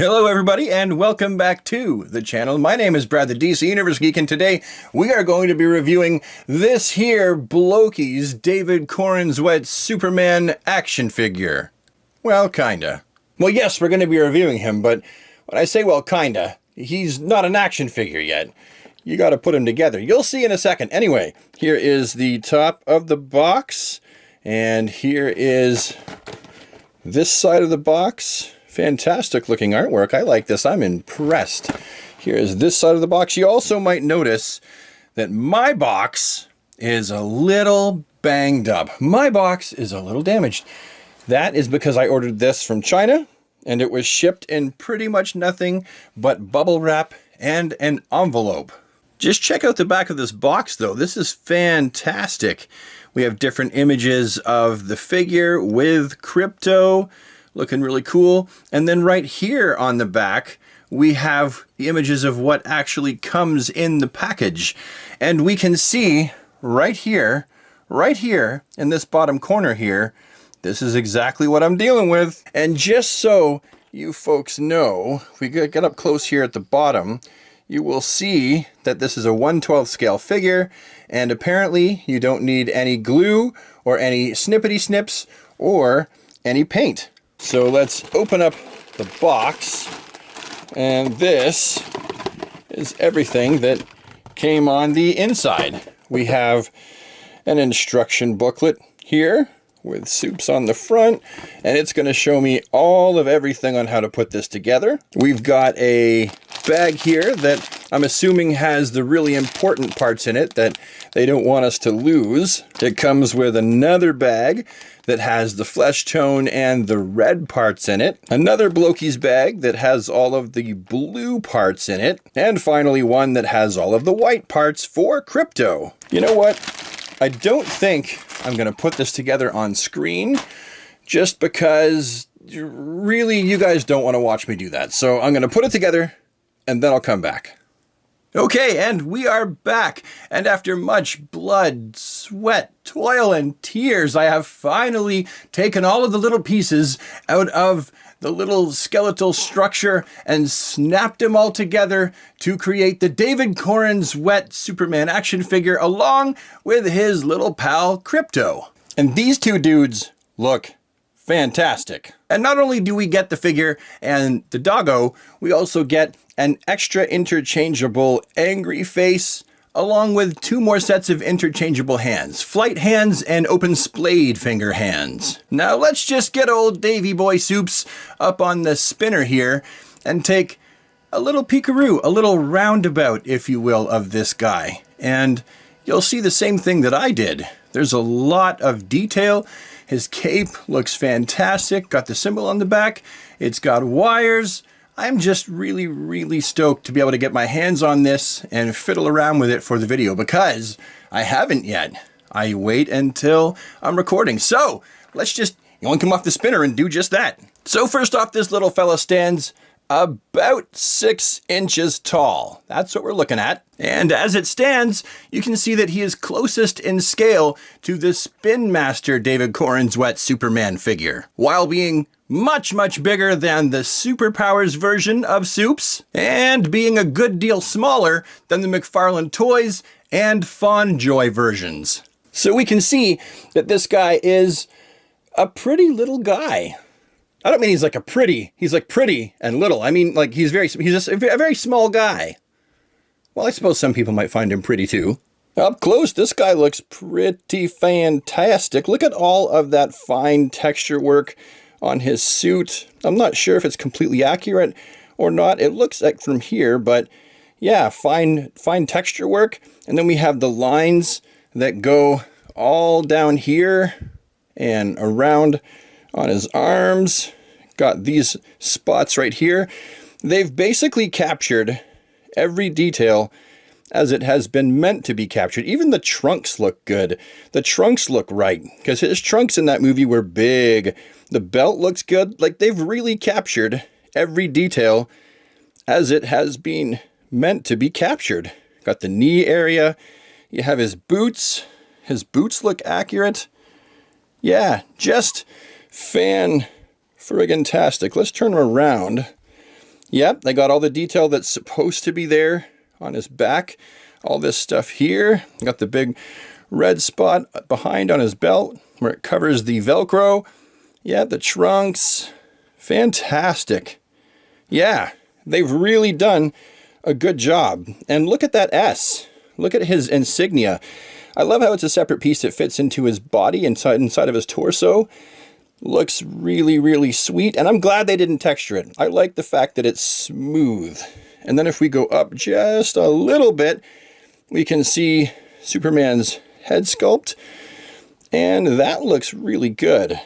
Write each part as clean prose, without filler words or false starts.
Hello everybody and welcome back to the channel. My name is Brad the DC Universe Geek and today we are going to be reviewing this here BLOKEES David Corenswet Superman action figure. Well, kinda. Well, yes, we're going to be reviewing him, but when I say well, kinda, he's not an action figure yet. You got to put him together. You'll see in a second. Anyway, here is the top of the box and here is this side of the box. Fantastic looking artwork. I like this. I'm impressed. Here's this side of the box. You also might notice that my box is a little banged up. My box is a little damaged. That is because I ordered this from China and it was shipped in pretty much nothing but bubble wrap and an envelope. Just check out the back of this box though. This is fantastic. We have different images of the figure with Krypto. Looking really cool. And then right here on the back, we have the images of what actually comes in the package. And we can see right here in this bottom corner here, this is exactly what I'm dealing with. And just so you folks know, if we get up close here at the bottom, you will see that this is a 1/12 scale figure. And apparently you don't need any glue or any snippety snips or any paint. So let's open up the box, and this is everything that came on the inside. We have an instruction booklet here with soups on the front, and it's going to show me all of everything on how to put this together. We've got a bag here that I'm assuming has the really important parts in it that they don't want us to lose. It comes with another bag that has the flesh tone and the red parts in it. Another BLOKEES bag that has all of the blue parts in it. And finally one that has all of the white parts for Krypto. You know what? I don't think I'm going to put this together on screen just because really you guys don't want to watch me do that. So I'm going to put it together and then I'll come back. Okay, and we are back, and after much blood, sweat, toil, and tears, I have finally taken all of the little pieces out of the little skeletal structure and snapped them all together to create the David Corenswet Superman action figure along with his little pal Krypto. And these two dudes look fantastic. And not only do we get the figure and the doggo, we also get an extra interchangeable angry face, along with two more sets of interchangeable hands, flight hands and open splayed finger hands. Now let's just get old Davy Boy Soups up on the spinner here and take a little peekaroo, a little roundabout, if you will, of this guy. And you'll see the same thing that I did. There's a lot of detail. His cape looks fantastic. Got the symbol on the back. It's got wires. I'm just really stoked to be able to get my hands on this and fiddle around with it for the video because I haven't yet. I wait until I'm recording. So let's just yoink him off the spinner and do just that. So first off, this little fella stands about 6 inches tall. That's what we're looking at. And as it stands, you can see that he is closest in scale to the Spin Master David Corenswet Superman figure, while being much bigger than the Superpowers version of Soups, and being a good deal smaller than the McFarlane Toys and FonJoy versions. So we can see that this guy is a pretty little guy. I don't mean he's like he's like pretty and little. I mean like he's just a very small guy. Well, I suppose some people might find him pretty too. Up close, this guy looks pretty fantastic. Look at all of that fine texture work on his suit. I'm not sure if it's completely accurate or not. It looks like from here, but yeah, fine texture work. And then we have the lines that go all down here and around on his arms. Got these spots right here. They've basically captured every detail as it has been meant to be captured. Even the trunks look good. The trunks look right, because his trunks in that movie were big. The belt looks good. Like, they've really captured every detail as it has been meant to be captured. Got the knee area. You have his boots. His boots look accurate. Yeah, just fan-friggin-tastic. Let's turn him around Yep, they got all the detail that's supposed to be there on his back. All this stuff here. Got the big red spot behind on his belt where it covers the Velcro. Yeah, the trunks. Fantastic. Yeah, they've really done a good job. And look at that S. Look at his insignia. I love how it's a separate piece that fits into his body, inside of his torso. Looks really, really sweet, and I'm glad they didn't texture it. I like the fact that it's smooth. And then if we go up just a little bit, we can see Superman's head sculpt, and that looks really good.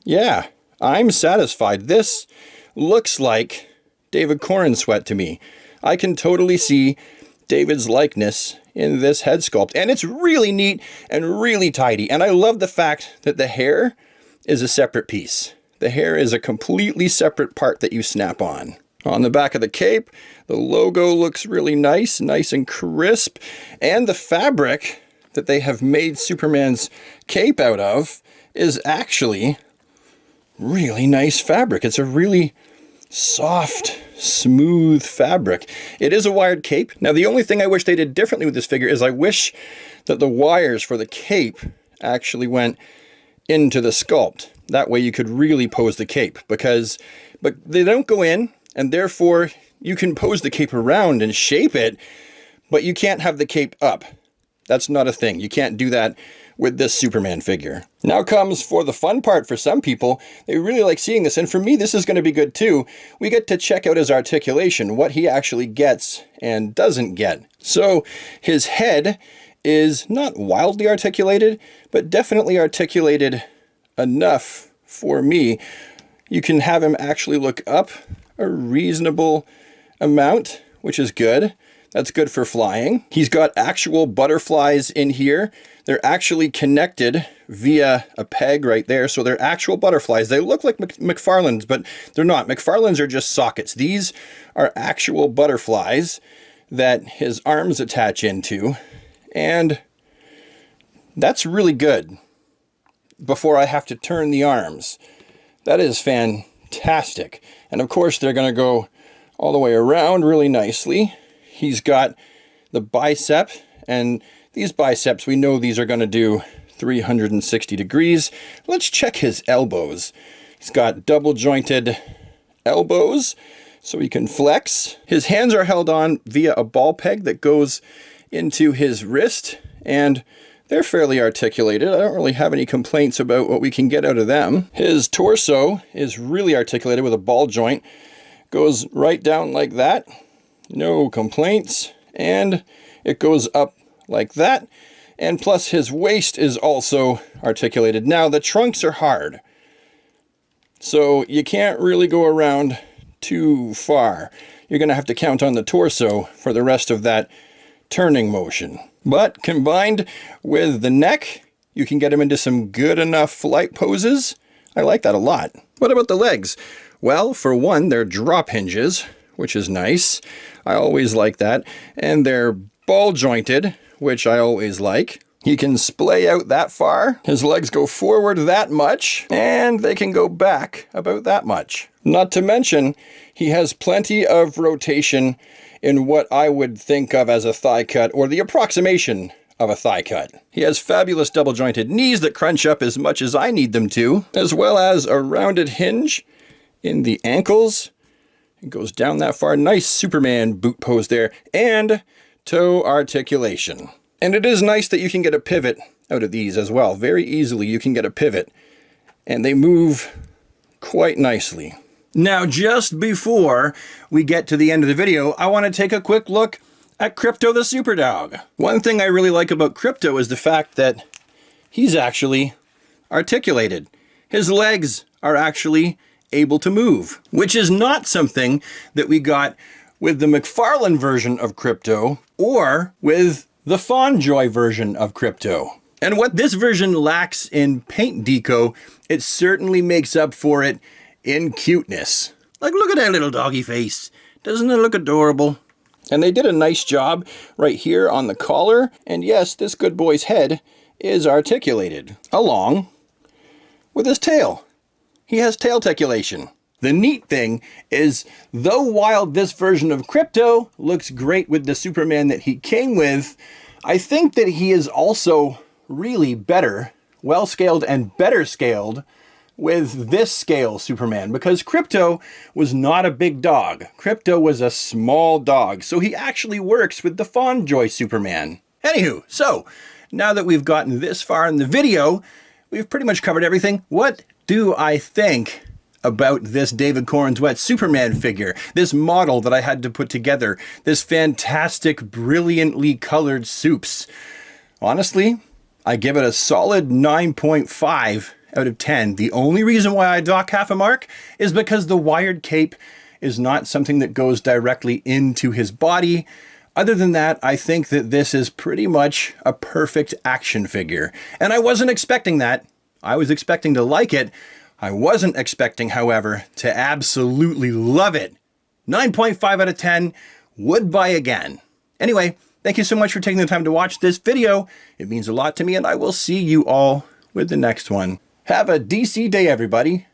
Yeah, I'm satisfied. This looks like David Corenswet to me. I can totally see David's likeness in this head sculpt, and it's really neat and really tidy. And I love the fact that the hair is a separate piece. The hair is a completely separate part that you snap on. On the back of the cape, the logo looks really nice and crisp, and the fabric that they have made Superman's cape out of is actually really nice fabric. It's a really soft, smooth fabric. It is a wired cape. Now, the only thing I wish they did differently with this figure is I wish that the wires for the cape actually went into the sculpt. That way you could really pose the cape, but they don't go in, and therefore you can pose the cape around and shape it, but you can't have the cape up. That's not a thing. You can't do that with this Superman figure. Now comes for the fun part for some people. They really like seeing this, and for me this is going to be good too. We get to check out his articulation, what he actually gets and doesn't get. So his head is not wildly articulated, but definitely articulated enough for me. You can have him actually look up a reasonable amount, which is good. That's good for flying. He's got actual butterflies in here. They're actually connected via a peg right there. So they're actual butterflies. They look like McFarlane's, but they're not. McFarlane's are just sockets. These are actual butterflies that his arms attach into. And that's really good before I have to turn the arms. That is fantastic. And of course, they're going to go all the way around really nicely. He's got the bicep, and these biceps, we know these are going to do 360 degrees. Let's check his elbows. He's got double jointed elbows, so he can flex. His hands are held on via a ball peg that goes into his wrist, and they're fairly articulated. I don't really have any complaints about what we can get out of them. His torso is really articulated with a ball joint. Goes right down like that. No complaints. And it goes up like that. And plus his waist is also articulated. Now the trunks are hard, so you can't really go around too far. You're going to have to count on the torso for the rest of that turning motion. But combined with the neck, you can get him into some good enough flight poses. I like that a lot. What about the legs? Well, for one, they're drop hinges, which is nice. I always like that. And they're ball jointed, which I always like. He can splay out that far. His legs go forward that much, and they can go back about that much. Not to mention, he has plenty of rotation in what I would think of as a thigh cut, or the approximation of a thigh cut. He has fabulous double jointed knees that crunch up as much as I need them to, as well as a rounded hinge in the ankles. It goes down that far. Nice Superman boot pose there, and toe articulation. And it is nice that you can get a pivot out of these as well. Very easily you can get a pivot, and they move quite nicely. Now, just before we get to the end of the video, I want to take a quick look at Krypto the Superdog. One thing I really like about Krypto is the fact that he's actually articulated. His legs are actually able to move, which is not something that we got with the McFarlane version of Krypto or with the Fonjoy version of Krypto. And what this version lacks in paint deco, it certainly makes up for it in cuteness. Like, look at that little doggy face. Doesn't it look adorable? And they did a nice job right here on the collar. And yes, this good boy's head is articulated along with his tail. He has tail articulation. The neat thing is, though while this version of Krypto looks great with the Superman that he came with, I think that he is also really better, well-scaled and better scaled with this scale Superman, because Krypto was not a big dog. Krypto was a small dog, so he actually works with the Fawnjoy Superman. Anywho, so now that we've gotten this far in the video, we've pretty much covered everything. What do I think about this David Corenswet Superman figure, this model that I had to put together, this fantastic, brilliantly colored soups? Honestly, I give it a solid 9.5 out of 10. The only reason why I dock half a mark is because the wired cape is not something that goes directly into his body. Other than that, I think that this is pretty much a perfect action figure. And I wasn't expecting that. I was expecting to like it. I wasn't expecting, however, to absolutely love it. 9.5 out of 10, would buy again. Anyway, thank you so much for taking the time to watch this video. It means a lot to me, and I will see you all with the next one. Have a DC day, everybody.